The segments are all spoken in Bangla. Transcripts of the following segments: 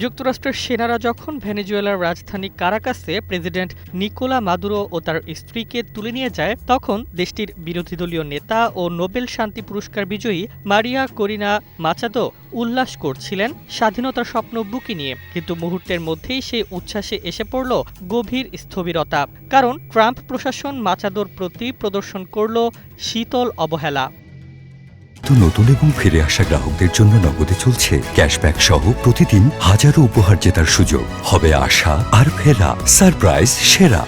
যুক্তরাষ্ট্রের সেনারা যখন ভেনেজুয়েলার রাজধানী কারাকাসে প্রেসিডেন্ট নিকোলা মাদুরো ও তার স্ত্রীকে তুলে নিয়ে যায়, তখন দেশটির বিরোধী দলীয় নেতা ও নোবেল শান্তি পুরস্কার বিজয়ী মারিয়া করিনা মাচাদো উল্লাস করছিলেন স্বাধীনতার স্বপ্ন বুকে নিয়ে। কিন্তু মুহূর্তের মধ্যেই সেই উচ্ছ্বাসে এসে পড়ল গভীর স্থবিরতা, কারণ ট্রাম্প প্রশাসন মাচাদোর প্রতি প্রদর্শন করল শীতল অবহেলা। নতুন এবং ফিরে আসা গ্রাহকদের জন্য নগদে চলছে ক্যাশব্যাক সহ প্রতিদিন হাজারো উপহার জেতার সুযোগ। হবে আশা আর ফেরা, সারপ্রাইজ সেরা।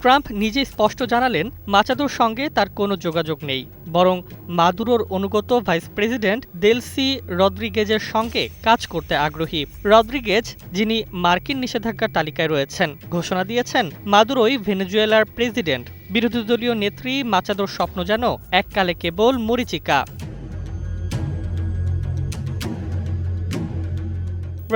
ট্রাম্প নিজে স্পষ্ট জানালেন মাচাদোর সঙ্গে তার কোনো যোগাযোগ নেই, বরং মাদুরোর অনুগত ভাইস প্রেসিডেন্ট দেলসি রদ্রিগেজের সঙ্গে কাজ করতে আগ্রহী। রদ্রিগেজ, যিনি মার্কিন নিষেধাজ্ঞার তালিকায় রয়েছেন, ঘোষণা দিয়েছেন মাদুরোই ভেনেজুয়েলার প্রেসিডেন্ট। বিরোধী দলীয় নেত্রী মাচাদোর স্বপ্ন যেন এককালে কেবল মরীচিকা।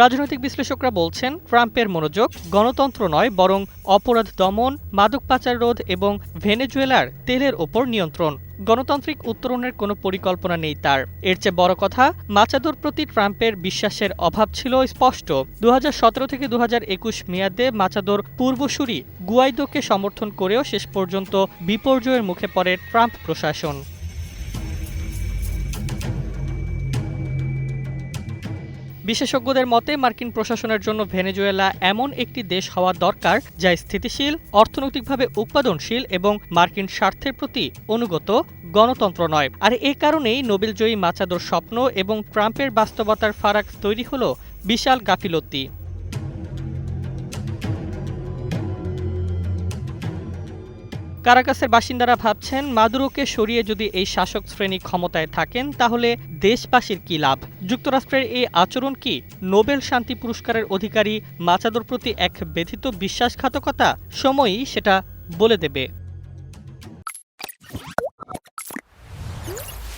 রাজনৈতিক বিশ্লেষকরা বলছেন, ট্রাম্পের মনোযোগ গণতন্ত্র নয়, বরং অপরাধ দমন, মাদক পাচার রোধ এবং ভেনেজুয়েলার তেলের ওপর নিয়ন্ত্রণ। গণতান্ত্রিক উত্তরণের কোনো পরিকল্পনা নেই তার। এর চেয়ে বড় কথা, মাচাদোর প্রতি ট্রাম্পের বিশ্বাসের অভাব ছিল স্পষ্ট। 2017 থেকে 2021 মেয়াদে মাচাদোর পূর্বসূরি গুয়াইদোকে সমর্থন করেও শেষ পর্যন্ত বিপর্যয়ের মুখে পড়ে ট্রাম্প প্রশাসন। বিশেষজ্ঞদের মতে, মার্কিন প্রশাসনের জন্য ভেনেজুয়েলা এমন একটি দেশ হওয়া দরকার যা স্থিতিশীল, অর্থনৈতিকভাবে উৎপাদনশীল এবং মার্কিন স্বার্থের প্রতি অনুগত, গণতন্ত্র নয়। আর এ কারণেই নোবেলজয়ী মাচাদোর স্বপ্ন এবং ট্রাম্পের বাস্তবতার ফারাক তৈরি হল বিশাল গাফিলতি। কারাকাসের বাসিন্দারা ভাবছেন, মাদুরোকে সরিয়ে যদি এই শাসক শ্রেণী ক্ষমতায় থাকেন, তাহলে দেশবাসীর কি লাভ? যুক্তরাষ্ট্রের এই আচরণ কি নোবেল শান্তি পুরস্কারের অধিকারী মাচাদোর প্রতি এক ব্যথিত বিশ্বাসঘাতকতা? সময়ই সেটা বলে দেবে।